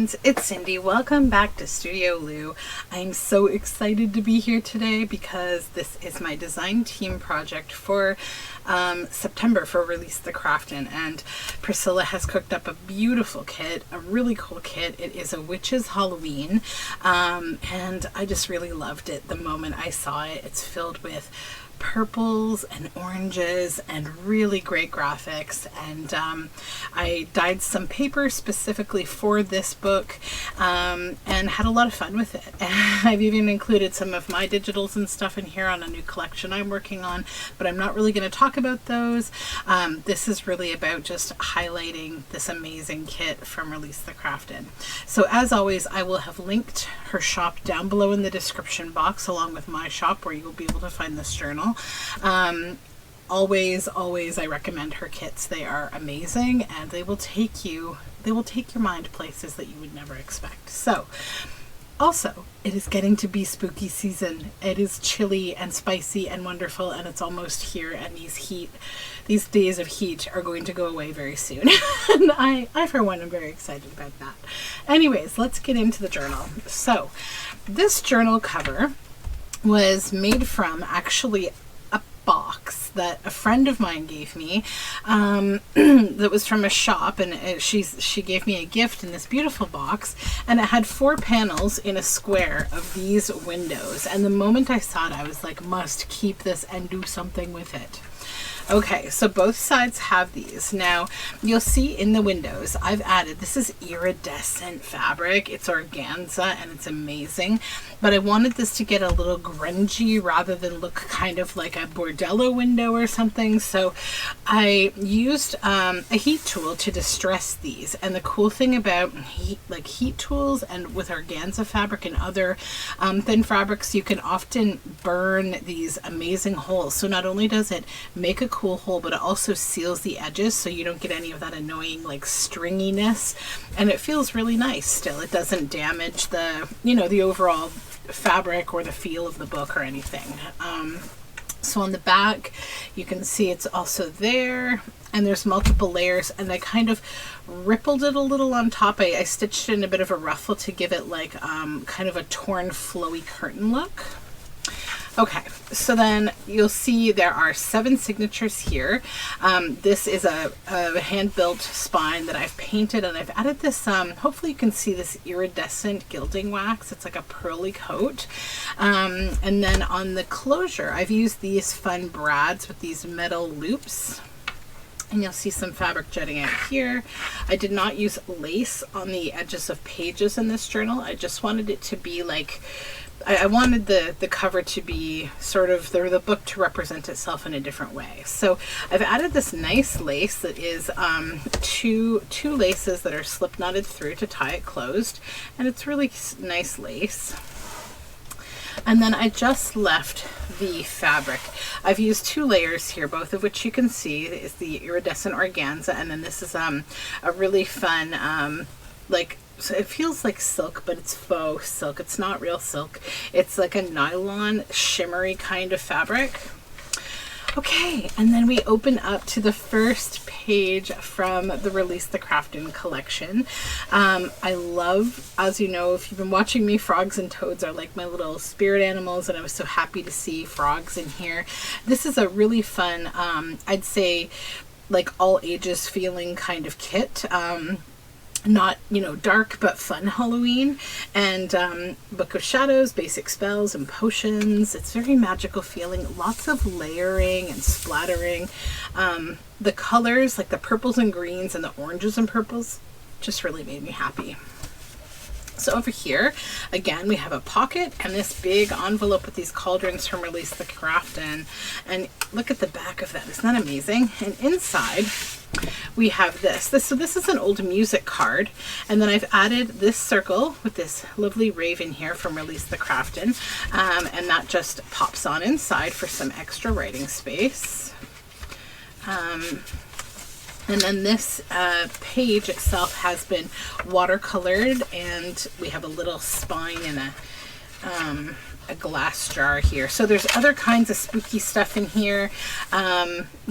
friends, it's Cindy. Welcome back to Studioloo. I'm so excited to be here today because this is my design team project for September for Release the Craftin, and Priscilla has cooked up a beautiful kit, a really cool kit. It is a witch's Halloween, and I just really loved it the moment I saw it. It's filled with purples and oranges and really great graphics, and I dyed some paper specifically for this book and had a lot of fun with it. I've even included some of my digitals and stuff in here on a new collection I'm working on, but I'm not really going to talk about those. This is really about just highlighting this amazing kit from Release the Craftin. So as always, I will have linked her shop down below in the description box, along with my shop where you will be able to find this journal. Always I recommend her kits. They are amazing, and they will take your mind places that you would never expect. So also, it is getting to be spooky season. It is chilly and spicy and wonderful, and it's almost here, and these days of heat are going to go away very soon. And I for one am very excited about that. Anyways, let's get into the journal. So this journal cover was made from actually a box that a friend of mine gave me that was from a shop, and she gave me a gift in this beautiful box, and it had 4 panels in a square of these windows, and the moment I saw it I was like, must keep this and do something with it. Okay, so both sides have these. Now, you'll see in the windows, I've added, this is iridescent fabric. It's organza and it's amazing. But I wanted this to get a little grungy rather than look kind of like a bordello window or something. So I used a heat tool to distress these. And the cool thing about heat tools and with organza fabric and other thin fabrics, you can often burn these amazing holes. So not only does it make a cool hole, but it also seals the edges so you don't get any of that annoying like stringiness, and it feels really nice still. It doesn't damage the the overall fabric or the feel of the book or anything. So on the back you can see it's also there, and there's multiple layers, and I kind of rippled it a little on top. I stitched in a bit of a ruffle to give it like kind of a torn flowy curtain look. Okay, so then you'll see there are 7 signatures here. This is a hand-built spine that I've painted, and I've added this, hopefully you can see this iridescent gilding wax. It's like a pearly coat. And then on the closure, I've used these fun brads with these metal loops. And you'll see some fabric jutting out here. I did not use lace on the edges of pages in this journal. I just wanted it to be like, I wanted the cover to be sort of the book to represent itself in a different way. So I've added this nice lace that is two laces that are slip knotted through to tie it closed, and it's really nice lace. And then I just left the fabric. I've used 2 layers here, both of which you can see is the iridescent organza, and then this is a really fun so it feels like silk, but it's faux silk. It's not real silk. It's like a nylon shimmery kind of fabric. Okay, and then we open up to the first page from the Release the Craftin collection. I love, as you know, if you've been watching me, frogs and toads are like my little spirit animals, and I was so happy to see frogs in here. This is a really fun, I'd say, like all ages feeling kind of kit. Not dark but fun Halloween, and Book of Shadows, basic spells and potions. It's very magical feeling, lots of layering and splattering. The colors, like the purples and greens and the oranges and purples, just really made me happy. So over here, again, we have a pocket and this big envelope with these cauldrons from Release the Craftin. And look at the back of that. Isn't that amazing? And inside, we have this. So this is an old music card. And then I've added this circle with this lovely raven here from Release the Craftin. And that just pops on inside for some extra writing space. And then this page itself has been watercolored, and we have a little spine and a glass jar here. So there's other kinds of spooky stuff in here.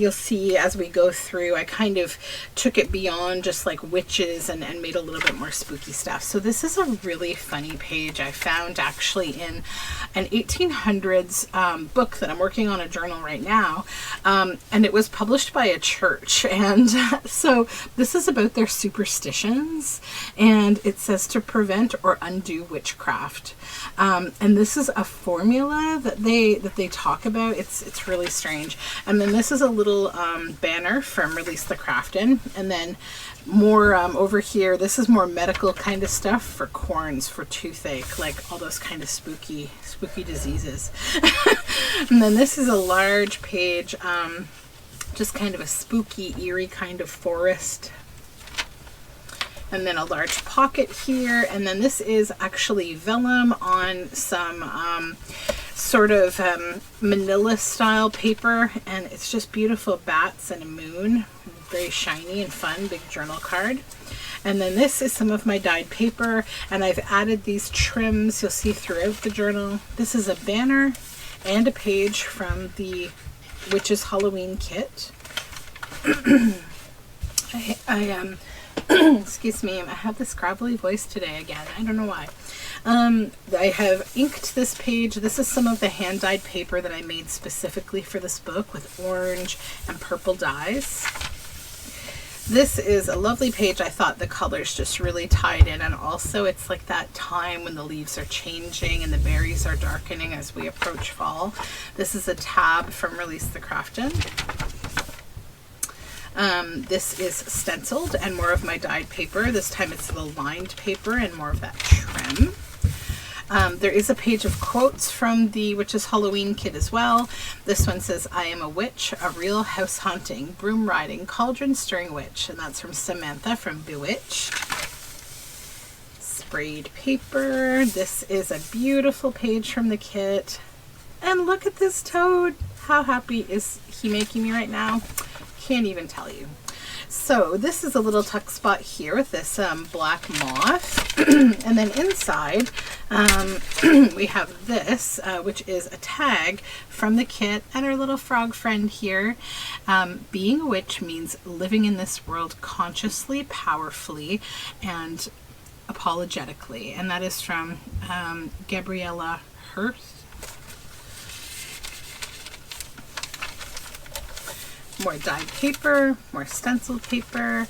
you'll see as we go through, I kind of took it beyond just like witches and made a little bit more spooky stuff. So this is a really funny page I found actually in an 1800s book that I'm working on, a journal right now. And it was published by a church. And so this is about their superstitions. And it says to prevent or undo witchcraft. And this is a formula that they talk about. It's really strange. And then this is a little banner from Release the Craftin, and then more over here, this is more medical kind of stuff for corns, for toothache, like all those kind of spooky diseases. And then this is a large page, just kind of a spooky, eerie kind of forest. And then a large pocket here, and then this is actually vellum on some sort of manila style paper, and it's just beautiful bats and a moon, very shiny and fun, big journal card. And then this is some of my dyed paper, and I've added these trims you'll see throughout the journal. This is a banner and a page from the Witches Halloween kit. I excuse me, I have this gravelly voice today again. I don't know why. I have inked this page. This is some of the hand-dyed paper that I made specifically for this book with orange and purple dyes. This is a lovely page. I thought the colors just really tied in, and also it's like that time when the leaves are changing and the berries are darkening as we approach fall. This is a tab from Release the Craftin. This is stenciled and more of my dyed paper. This time it's the lined paper and more of that trim. There is a page of quotes from the Witches Halloween kit as well. This one says, "I am a witch, a real house haunting, broom riding, cauldron stirring witch." And that's from Samantha from Bewitched. Sprayed paper. This is a beautiful page from the kit. And look at this toad. How happy is he making me right now? Can't even tell you. So this is a little tuck spot here with this black moth. And then inside we have this, which is a tag from the kit, and our little frog friend here. Being a witch means living in this world consciously, powerfully, and apologetically. And that is from Gabriella Hurst. More dyed paper, more stenciled paper.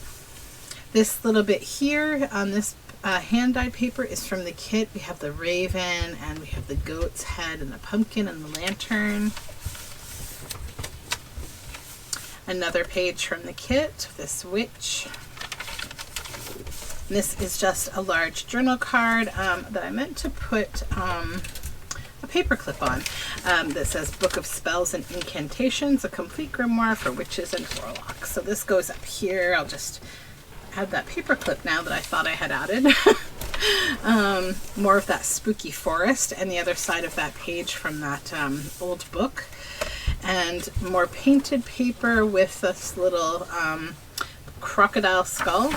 This little bit here on this hand-dyed paper is from the kit. We have the raven, and we have the goat's head, and the pumpkin, and the lantern. Another page from the kit, this witch. And this is just a large journal card that I meant to put a paper clip on that says Book of Spells and Incantations, a complete grimoire for witches and warlocks. So this goes up here. I'll just add that paper clip now that I thought I had added. More of that spooky forest, and the other side of that page from that old book. And more painted paper with this little crocodile skull.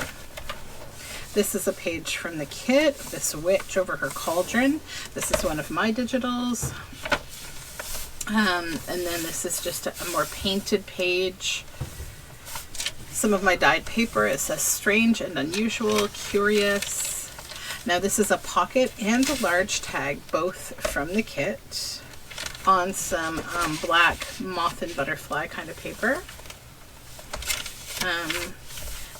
This is a page from the kit, this witch over her cauldron. This is one of my digitals. And then this is just a more painted page. Some of my dyed paper. It says strange and unusual, curious. Now this is a pocket and a large tag, both from the kit, on some black moth and butterfly kind of paper.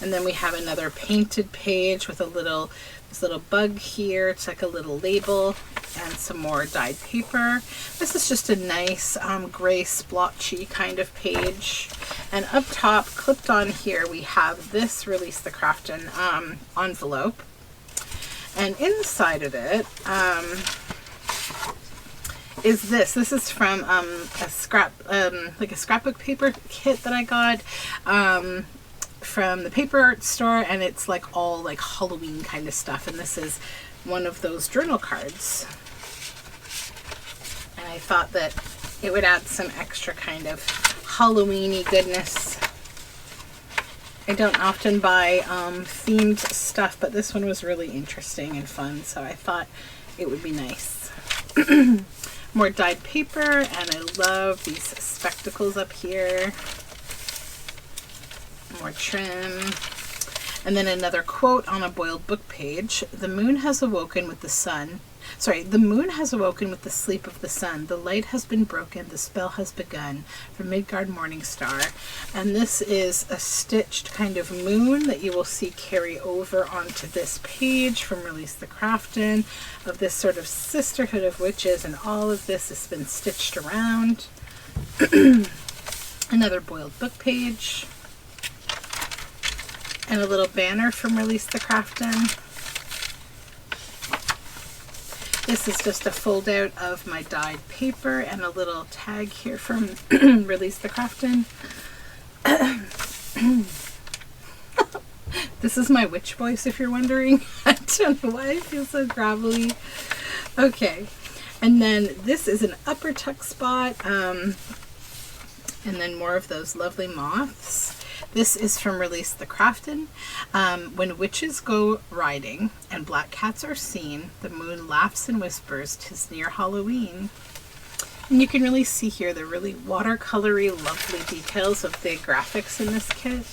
And then we have another painted page with this little bug here. It's like a little label, and some more dyed paper. This is just a nice gray splotchy kind of page. And up top, clipped on here, we have this Release the Craftin envelope. And inside of it is this. This is from a scrapbook paper kit that I got. From the paper art store, and it's like all like Halloween kind of stuff, and this is one of those journal cards, and I thought that it would add some extra kind of Halloween-y goodness. I don't often buy themed stuff, but this one was really interesting and fun, so I thought it would be nice. More dyed paper, and I love these spectacles up here. More trim. And then another quote on a boiled book page. The moon has awoken with the sun. The moon has awoken with the sleep of the sun. The light has been broken. The spell has begun. From Midgard Morning Star. And this is a stitched kind of moon that you will see carry over onto this page from Release the Craftin, of this sort of sisterhood of witches, and all of this has been stitched around. Another boiled book page. And a little banner from Release the Craftin. This is just a fold out of my dyed paper and a little tag here from Release the Craftin. This is my witch voice, if you're wondering. I don't know why I feel so gravelly. Okay, and then this is an upper tuck spot, and then more of those lovely moths. This is from Release the Craftin. When witches go riding and black cats are seen, the moon laughs and whispers, 'tis near Halloween. And you can really see here the really watercolory, lovely details of the graphics in this kit.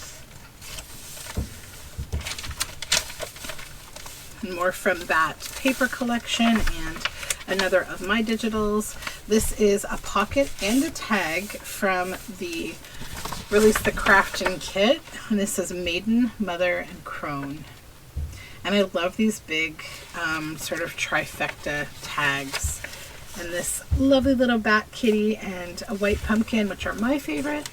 And more from that paper collection and another of my digitals. This is a pocket and a tag from the Release the Craftin kit, and this is Maiden, Mother, and Crone. And I love these big sort of trifecta tags. And this lovely little bat kitty and a white pumpkin, which are my favorite.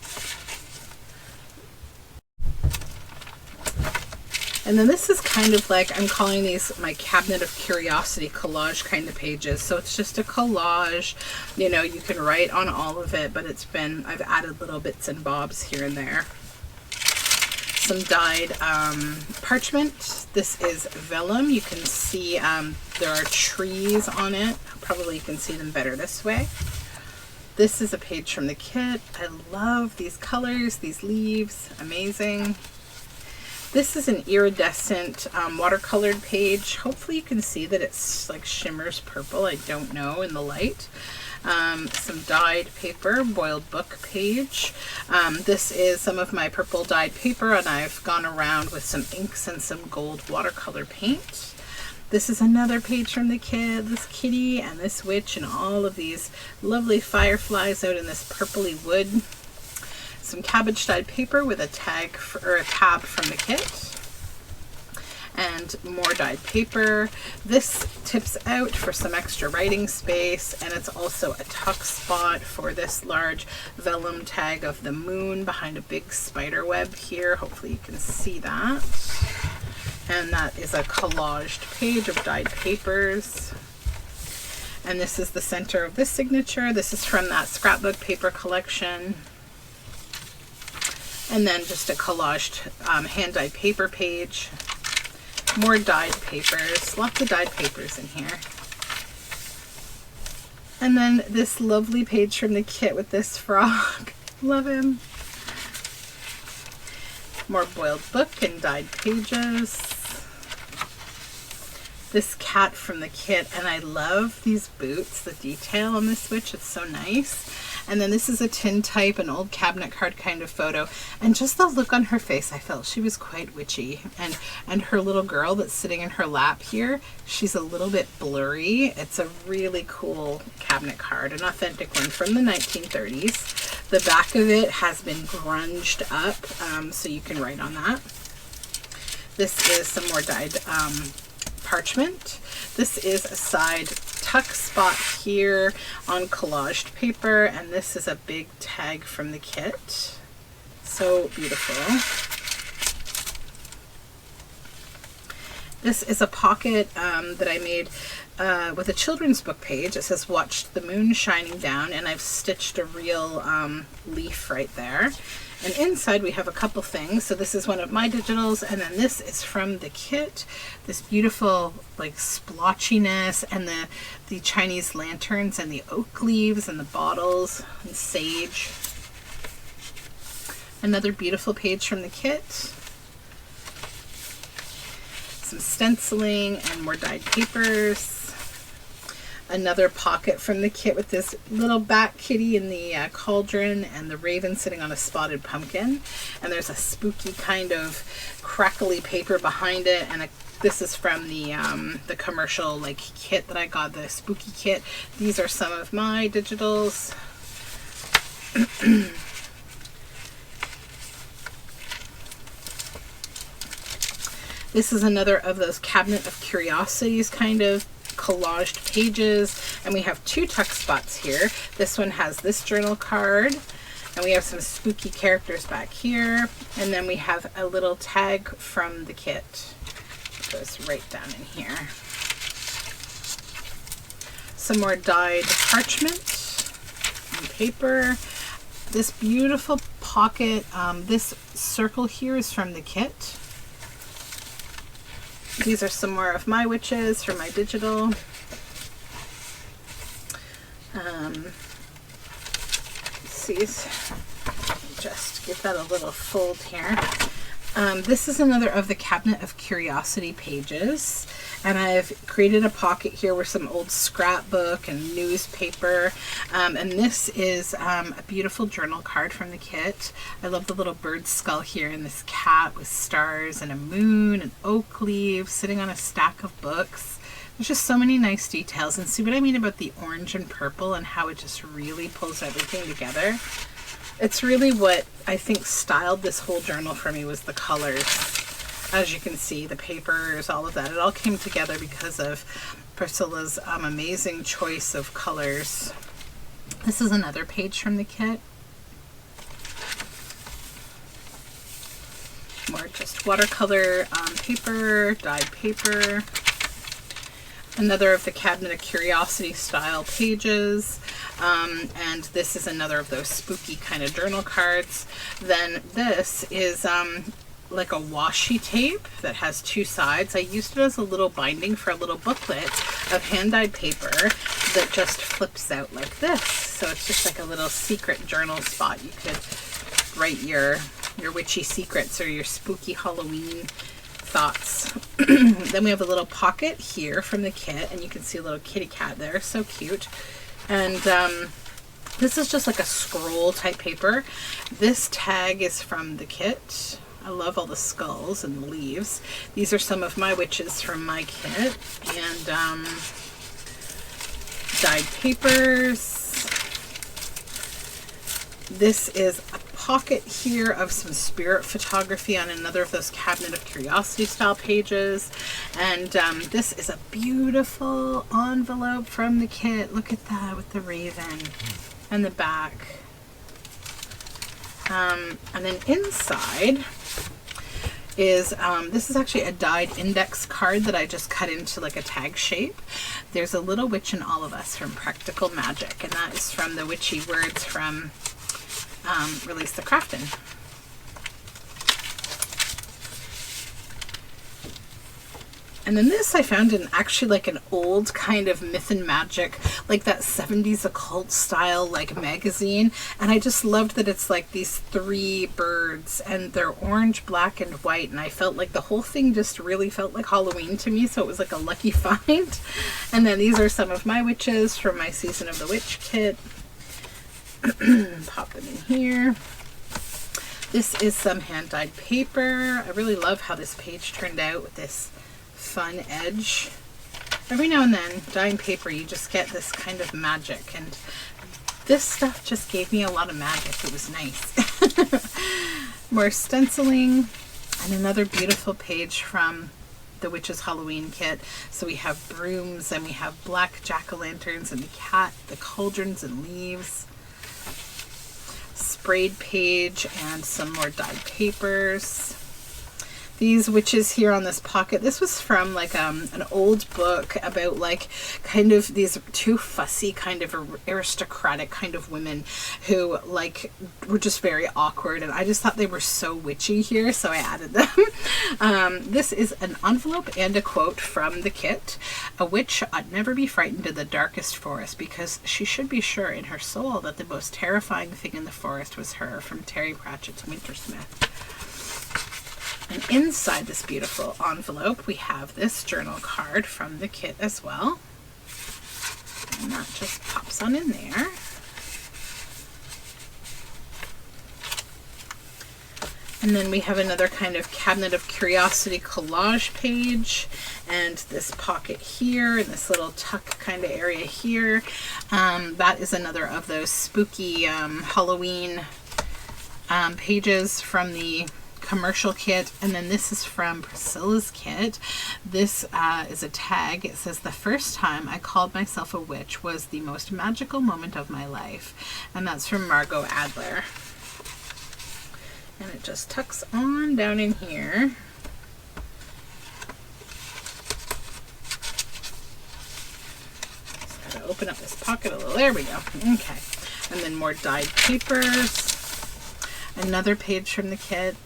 And then this is kind of like, I'm calling these my cabinet of curiosity collage kind of pages. So it's just a collage, you know, you can write on all of it, but I've added little bits and bobs here and there. Some dyed parchment. This is vellum. You can see there are trees on it. Probably you can see them better this way. This is a page from the kit. I love these colors, these leaves, amazing. This is an iridescent watercolored page. Hopefully you can see that it's like shimmers purple. I don't know in the light. Some dyed paper, boiled book page. This is some of my purple dyed paper, and I've gone around with some inks and some gold watercolor paint. This is another page from the kit. This kitty and this witch and all of these lovely fireflies out in this purpley wood. Some cabbage dyed paper with a tag or a tab from the kit, and more dyed paper. This tips out for some extra writing space, and it's also a tuck spot for this large vellum tag of the moon behind a big spider web here. Hopefully you can see that. And that is a collaged page of dyed papers. And this is the center of this signature. This is from that scrapbook paper collection. And then just a collaged hand-dyed paper page. More dyed papers. Lots of dyed papers in here. And then this lovely page from the kit with this frog. Love him. More boiled book and dyed pages. This cat from the kit, and I love these boots, the detail on this witch, it's so nice. And then this is a tintype, an old cabinet card kind of photo, and just the look on her face, I felt she was quite witchy. And her little girl that's sitting in her lap here, she's a little bit blurry. It's a really cool cabinet card, an authentic one from the 1930s. The back of it has been grunged up, so you can write on that. This is some more dyed parchment. This is a side tuck spot here on collaged paper, and this is a big tag from the kit. So beautiful. This is a pocket that I made with a children's book page. It says "Watch the Moon Shining Down," and I've stitched a real leaf right there. And inside we have a couple things. So this is one of my digitals, and then this is from the kit. This beautiful like splotchiness, and the Chinese lanterns and the oak leaves and the bottles and sage. Another beautiful page from the kit. Some stenciling and more dyed papers. Another pocket from the kit with this little bat kitty in the cauldron and the raven sitting on a spotted pumpkin. And there's a spooky kind of crackly paper behind it. And this is from the commercial like kit that I got, the spooky kit. These are some of my digitals. This is another of those cabinet of curiosities kind of collaged pages, and we have 2 tuck spots here. This one has this journal card, and we have some spooky characters back here, and then we have a little tag from the kit. It goes right down in here. Some more dyed parchment and paper. This beautiful pocket, this circle here is from the kit. These are some more of my witches for my digital. See, just give that a little fold here. This is another of the cabinet of curiosity pages, and I've created a pocket here with some old scrapbook and newspaper, and this is a beautiful journal card from the kit. I love the little bird skull here and this cat with stars and a moon and oak leaves sitting on a stack of books. There's just so many nice details, and see what I mean about the orange and purple and how it just really pulls everything together. It's really what I think styled this whole journal for me was the colors. As you can see, the papers, all of that, it all came together because of Priscilla's amazing choice of colors. This is another page from the kit. More just watercolor paper, dyed paper. Another of the cabinet of curiosity style pages, and this is another of those spooky kind of journal cards. Then this is like a washi tape that has 2 sides. I used it as a little binding for a little booklet of hand-dyed paper that just flips out like this. So it's just like a little secret journal spot. You could write your witchy secrets or your spooky Halloween thoughts. Then we have a little pocket here from the kit, and you can see a little kitty cat there, so cute. And this is just like a scroll type paper. This tag is from the kit. I love all the skulls and the leaves. These are some of my witches from my kit, and dyed papers. This is a pocket here of some spirit photography on another of those cabinet of curiosity style pages, and this is a beautiful envelope from the kit. Look at that with the raven and the back, and then inside is this is actually a dyed index card that I just cut into like a tag shape. There's a little witch in all of us from Practical Magic, and that is from the witchy words from Release the Craftin. And then this I found in actually like an old kind of Myth and Magic, like that 70s occult style like magazine. And I just loved that it's like these 3 birds and they're orange, black, and white. And I felt like the whole thing just really felt like Halloween to me. So it was like a lucky find. And then these are some of my witches from my Season of the Witch kit. Pop them in here. This is some hand-dyed paper. I really love how this page turned out with this fun edge. Every now and then, dyeing paper, you just get this kind of magic, and this stuff just gave me a lot of magic. It was nice. More stenciling, and another beautiful page from the Witch's Halloween kit. So we have brooms, and we have black jack-o'-lanterns, and the cat, the cauldrons and leaves. Sprayed page, and some more dyed papers. These witches here on this pocket, this was from like an old book about like kind of these 2 fussy kind of aristocratic kind of women who like were just very awkward, and I just thought they were so witchy here, so I added them. This is an envelope and a quote from the kit. A witch ought never be frightened in the darkest forest, because she should be sure in her soul that the most terrifying thing in the forest was her, from Terry Pratchett's Wintersmith. And inside this beautiful envelope, we have this journal card from the kit as well. And that just pops on in there. And then we have another kind of cabinet of curiosity collage page, and this pocket here, and this little tuck kind of area here. That is another of those spooky Halloween pages from the commercial kit. And then this is from Priscilla's kit. This is a tag. It says, "The first time I called myself a witch was the most magical moment of my life." And that's from Margot Adler. And it just tucks on down in here. Just gotta open up this pocket a little. There we go. Okay. And then more dyed papers. Another page from the kit.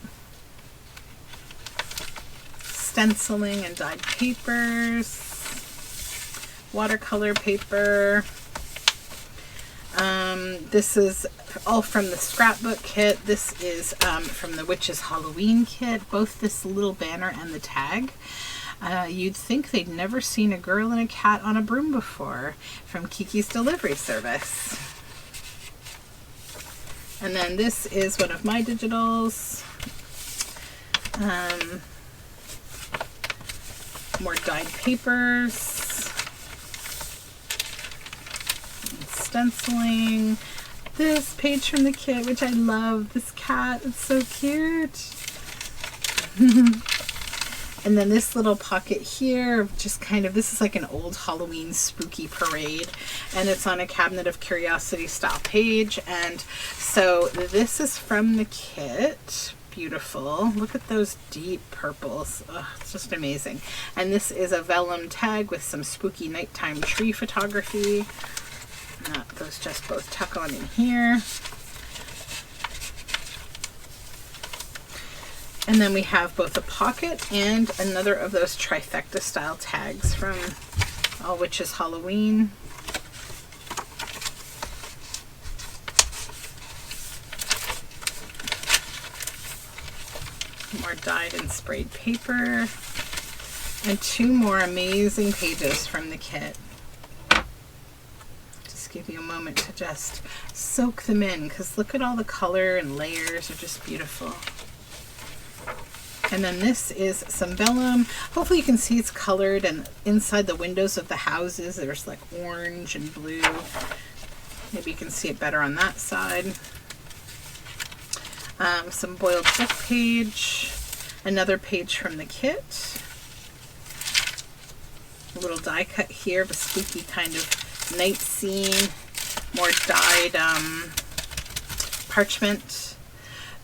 Stenciling and dyed papers. Watercolor paper. This is all from the scrapbook kit. This is from the Witch's Halloween kit, both this little banner and the tag. You'd think they'd never seen a girl and a cat on a broom before, from Kiki's Delivery Service. And then this is one of my digitals. More dyed papers. Stenciling. This page from the kit, which I love. This cat, it's so cute. And then this little pocket here, just kind of, this is like an old Halloween spooky parade, and it's on a cabinet of curiosity style page. And so this is from the kit. Beautiful. Look at those deep purples. Oh, it's just amazing. And this is a vellum tag with some spooky nighttime tree photography. And that goes just both tuck on in here. And then we have both a pocket and another of those trifecta style tags from All Witches Halloween. More dyed and sprayed paper. And two more amazing pages from the kit. Give you a moment to just soak them in, because look at all the color and layers are just beautiful. And then this is some vellum. Hopefully you can see it's colored, and inside the windows of the houses there's like orange and blue. Maybe you can see it better on that side. Some boiled book page. Another page from the kit. A little die cut here of a spooky kind of night scene. More dyed parchment.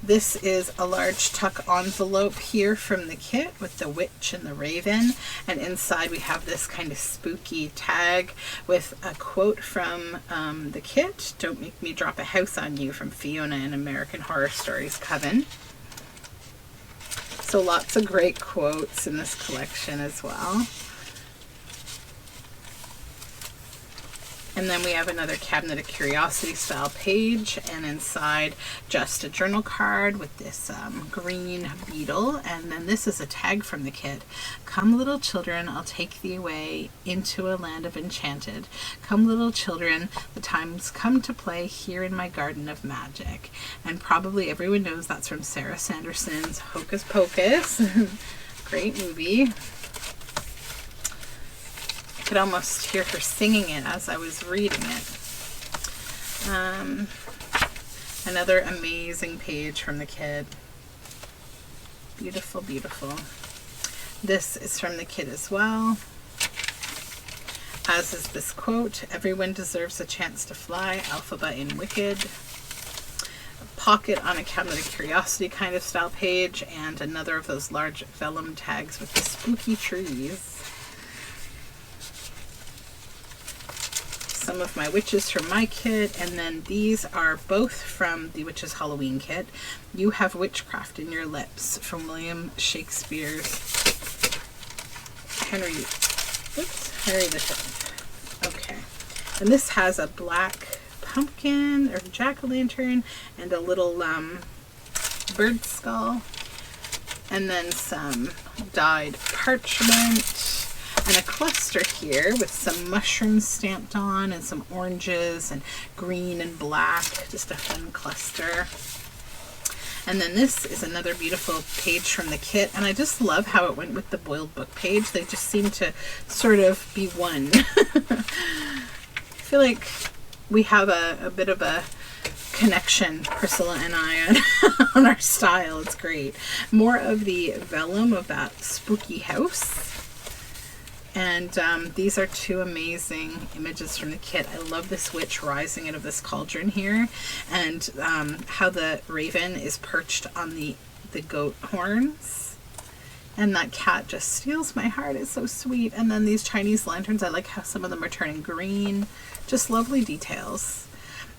This is a large tuck envelope here from the kit with the witch and the raven, and inside we have this kind of spooky tag with a quote from the kit, "Don't make me drop a house on you," from Fiona in American Horror Stories Coven. So lots of great quotes in this collection as well. And then we have another cabinet of curiosity style page, and inside just a journal card with this green beetle. And then this is a tag from the kit. "Come little children, I'll take thee away into a land of enchanted. Come little children, the time's come to play here in my garden of magic." And probably everyone knows that's from Sarah Sanderson's Hocus Pocus. Great movie. I could almost hear her singing it as I was reading it. Another amazing page from the kit. Beautiful, beautiful. This is from the kit as well, as is this quote, "Everyone deserves a chance to fly, Elphaba in Wicked." A pocket on a cabinet of curiosity kind of style page, and another of those large vellum tags with the spooky trees. Some of my witches from my kit, and then these are both from the Witches Halloween kit. "You have witchcraft in your lips," from William Shakespeare's Henry V. Okay, and this has a black pumpkin or jack-o'-lantern and a little bird skull, and then some dyed parchment. and a cluster here with some mushrooms stamped on and some oranges and green and black, just a fun cluster. And then this is another beautiful page from the kit, and I just love how it went with the boiled book page. They just seem to sort of be one. I feel like we have a bit of a connection, Priscilla and I, on our style. It's great. More of the vellum of that spooky house. And these are two amazing images from the kit. I love this witch rising out of this cauldron here, and how the raven is perched on the goat horns. And that cat just steals my heart. It's so sweet. And then these Chinese lanterns, I like how some of them are turning green. Just lovely details.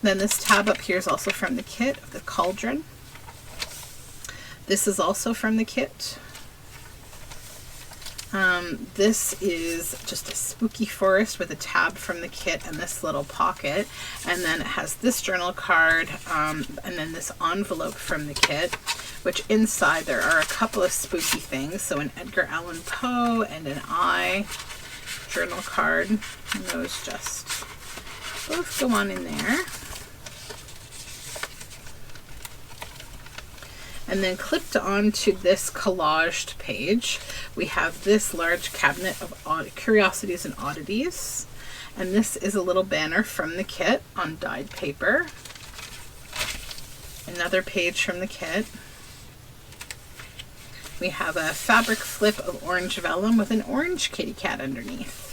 Then this tab up here is also from the kit of the cauldron. This is also from the kit. This is just a spooky forest with a tab from the kit and this little pocket, and then it has this journal card, and then this envelope from the kit, which inside there are a couple of spooky things. So an Edgar Allan Poe and an eye journal card, and those just both go on in there. And then clipped onto this collaged page, we have this large cabinet of curiosities and oddities. And this is a little banner from the kit on dyed paper. Another page from the kit. We have a fabric flip of orange vellum with an orange kitty cat underneath.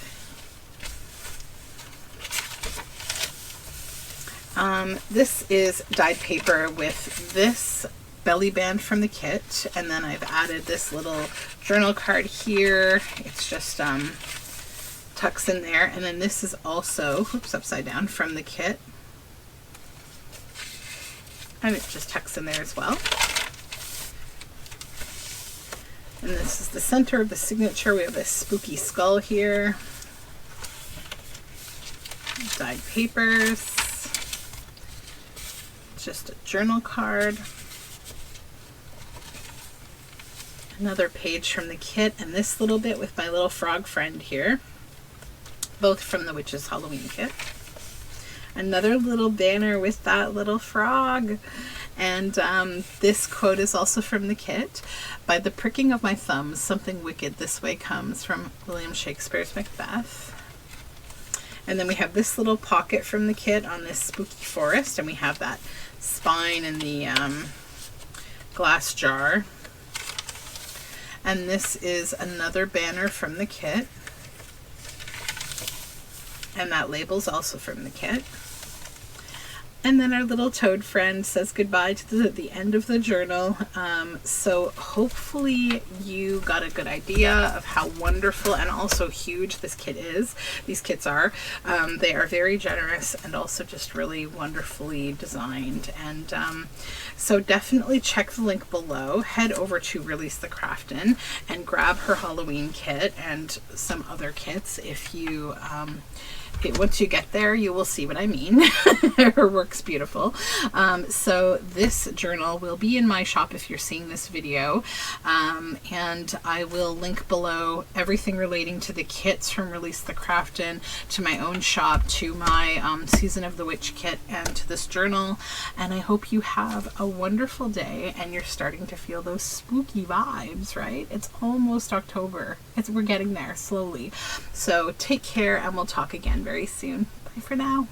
This is dyed paper with this belly band from the kit, and then I've added this little journal card here. It's just tucks in there, and then this is also, oops, upside down, from the kit, and it just tucks in there as well. And this is the center of the signature. We have a spooky skull here, dyed papers, just a journal card. Another page from the kit, and this little bit with my little frog friend here, both from the Witch's Halloween kit. Another little banner with that little frog, and this quote is also from the kit. By the pricking of my thumbs, something wicked this way comes, from William Shakespeare's Macbeth. And then we have this little pocket from the kit on this spooky forest, and we have that spine in the glass jar. And this is another banner from the kit. And that label's also from the kit. And then our little toad friend says goodbye to the end of the journal. So hopefully you got a good idea of how wonderful and also huge this kit is. These kits are. They are very generous and also just really wonderfully designed. And so definitely check the link below. Head over to Release the Craftin and grab her Halloween kit and some other kits if you... once you get there, you will see what I mean. Her work's beautiful. So this journal will be in my shop if you're seeing this video. And I will link below everything relating to the kits from Release the Craftin, to my own shop, to my Season of the Witch kit, and to this journal. And I hope you have a wonderful day and you're starting to feel those spooky vibes, right? It's almost October. We're getting there slowly. So take care, and we'll talk again very soon. Bye for now.